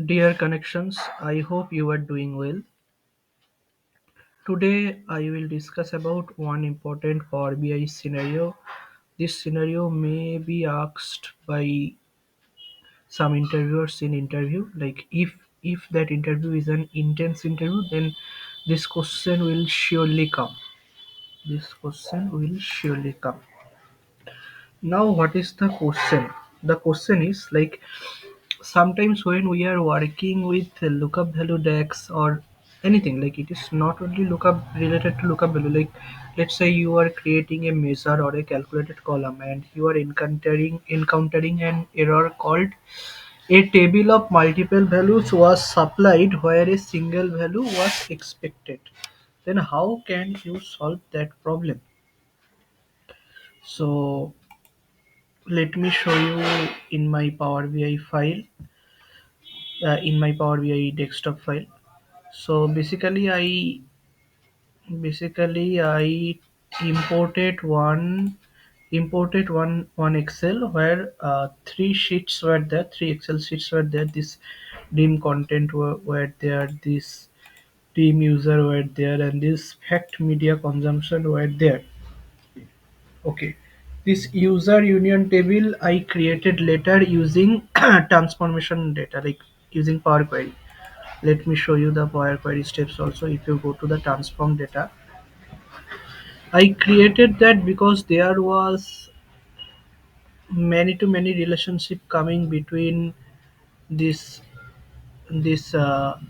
Dear connections, I hope you are doing well. Today I will discuss about one important Power BI scenario. This scenario may be asked by some interviewers in interview. Like if that interview is an intense interview, then this question will surely come. This question will surely come. Now, what is the question? The question is like sometimes when we are working with lookup value DAX or anything, like it is not only lookup related to lookup value. Like let's say you are creating a measure or a calculated column and you are encountering an error called a table of multiple values was supplied where a single value was expected. Then how can you solve that problem? So let me show you in my Power BI file, in my Power BI desktop file. So basically I imported one Excel where three sheets were there, three Excel sheets were there. This dim content were there, this team user were there, and this fact media consumption were there. Okay. This user union table I created later using transformation data, like using Power Query. Let me show you the Power Query steps also. If you go to the transform data, I created that because there was many to many relationship coming between this this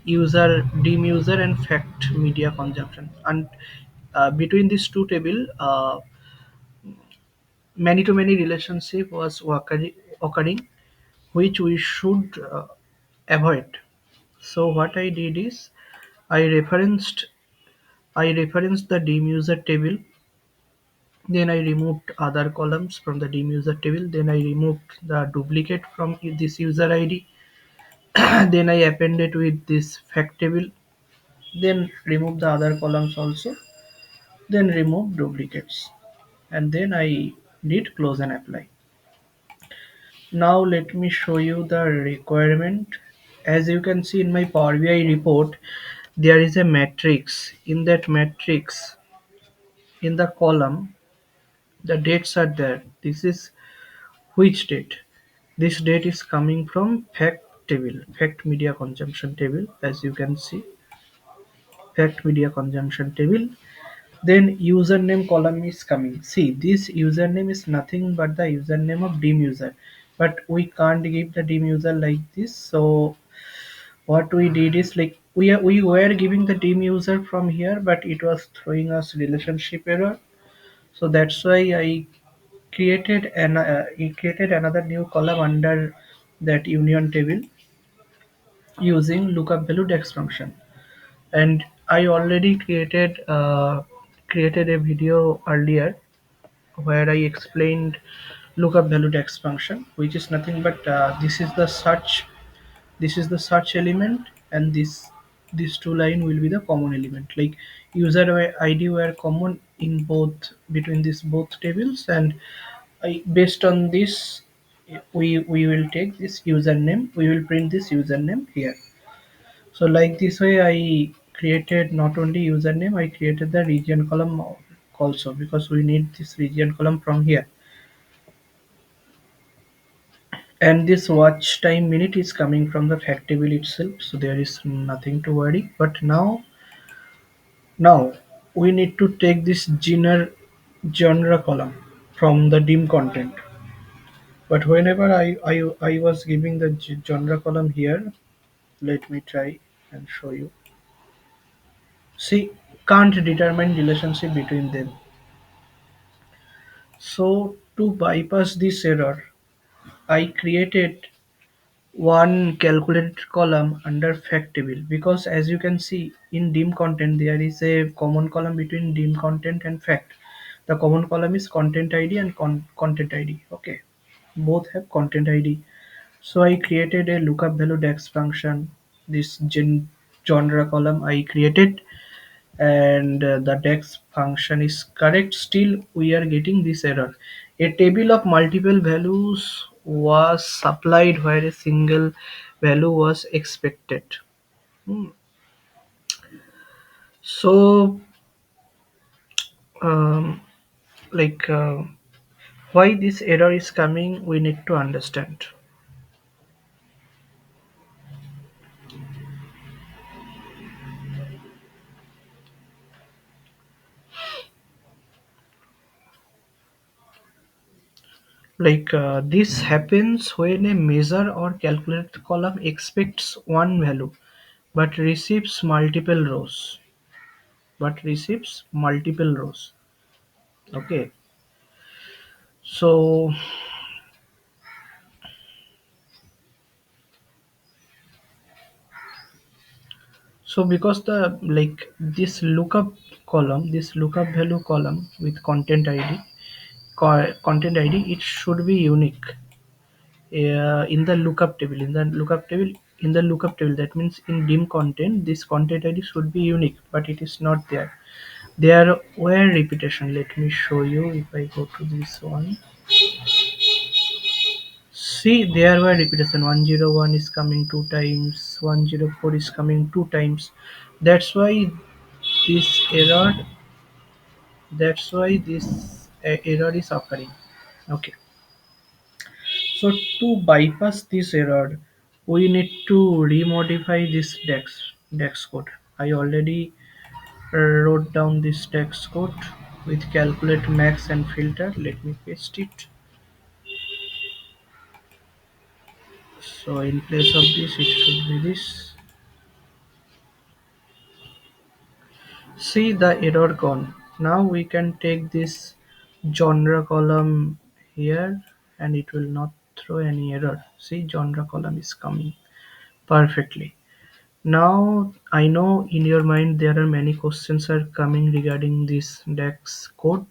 user dim user and fact media consumption, and between these two table, many to many relationship was occurring, which we should avoid. So what I did is I referenced I referenced the dim user table. Then I removed other columns from the dim user table. Then I removed the duplicate from this user ID. Then I appended with this fact table. Then remove the other columns also. Then remove duplicates. And then I did close and apply. Now let me show you the requirement. As you can see in my Power BI report, there is a matrix. In that matrix, in the column, the dates are there. This is which date? This date is coming from fact table, fact media consumption table. As you can see, fact media consumption table. Then username column is coming. See, this username is nothing but the username of dim user, but we can't give the dim user like this. So what we did is like we were giving the dim user from here, but it was throwing us relationship error. So that's why I created another new column under that union table using lookup value DAX function. And I already created a video earlier where I explained lookup value DAX function, which is nothing but this is the search element, and these two line will be the common element. Like user ID were common in both between these both tables, and based on this we will take this username. We will print this username here. So like this way I created not only username, I created the region column also, because we need this region column from here. And this watch time minute is coming from the fact table itself, so there is nothing to worry. But now we need to take this genre column from the dim content. But whenever I was giving the genre column here, let me try and show you. See, can't determine relationship between them. So to bypass this error, I created one calculated column under fact table, because as you can see in dim content there is a common column between dim content and fact. The common column is content ID and content ID. Okay, both have content ID. So I created a lookup value DAX function. This genre column I created, and the DAX function is correct. Still we are getting this error. A table of multiple values was supplied where a single value was expected. Hmm. So, um, like why this error is coming, we need to understand. This happens when a measure or calculate column expects one value but receives multiple rows. Okay. So because the this lookup value column with content ID, it should be unique in the lookup table. That means in dim content, this content ID should be unique, but it is not there. There were repetition. Let me show you. If I go to this one, see, there were repetition. 101 is coming two times, 104 is coming two times. That's why this error error is occurring. Okay, so to bypass this error, we need to remodify this DAX code. I already wrote down this DAX code with calculate max and filter. Let me paste it. So in place of this, it should be this. See the error gone. Now we can take this genre column here and it will not throw any error. See, genre column is coming perfectly. Now I know in your mind there are many questions are coming regarding this DAX code.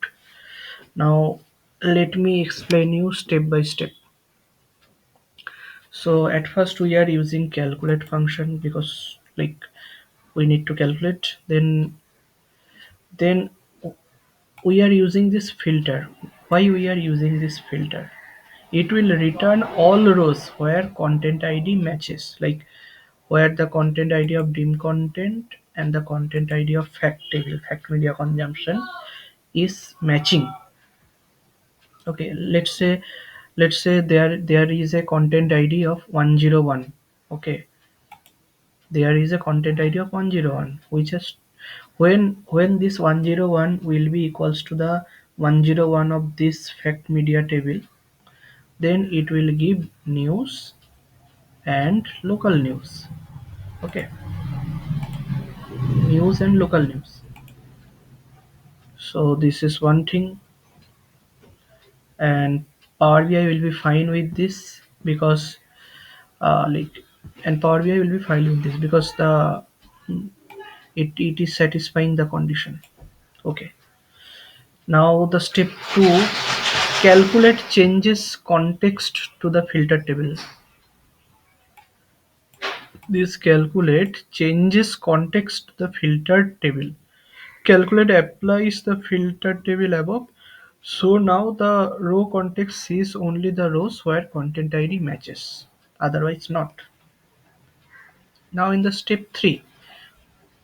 Now let me explain you step by step. So at first we are using calculate function because we need to calculate. Then we are using this filter. Why we are using this filter? It will return all rows where content ID matches, like where the content ID of dim content and the content ID of fact table, fact media consumption is matching. Okay, let's say there is a content ID of 101. Okay, there is a content ID of 101, which is when this 101 will be equals to the 101 of this fact media table, then it will give news and local news. Okay, news and local news. So this is one thing, and Power BI will be fine with this because like and Power BI will be fine with this because it is satisfying the condition. Okay, now the step 2, calculate changes context to the filter table. This calculate changes context to the filtered table. Calculate applies the filter table above. So now the row context sees only the rows where content ID matches, otherwise not. Now in the step 3,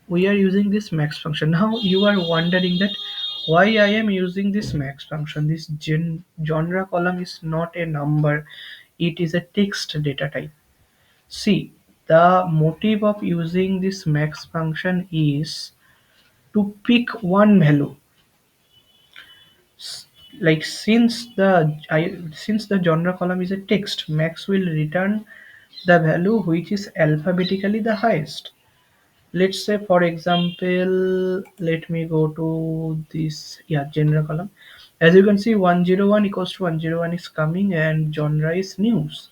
we are using this max function. Now you are wondering that why I am using this max function. This genre column is not a number, it is a text data type. See, the motive of using this max function is to pick one value. Like since the genre column is a text, max will return the value which is alphabetically the highest. Let's say for example, let me go to this, yeah, genre column. As you can see, 101 equals to 101 is coming and genre is news,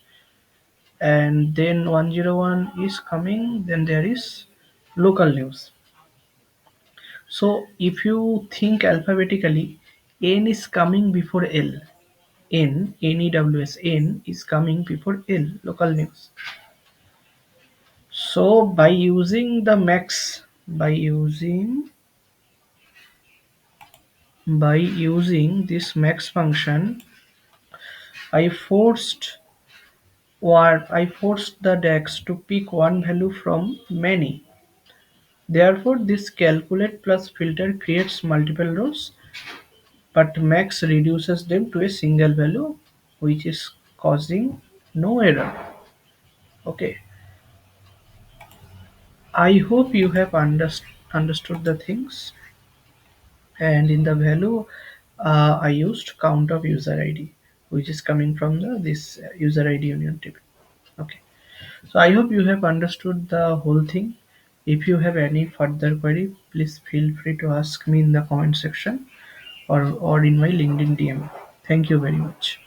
and then 101 is coming, then there is local news. So if you think alphabetically, n is coming before l. N is coming before L, local news. So by using this max function, I forced where I forced the DAX to pick one value from many. Therefore, this calculate plus filter creates multiple rows, but max reduces them to a single value, which is causing no error. Okay, I hope you have understood the things. And in the value, I used count of user ID, which is coming from this user ID union table. Okay, so I hope you have understood the whole thing. If you have any further query, please feel free to ask me in the comment section or in my LinkedIn DM. Thank you very much.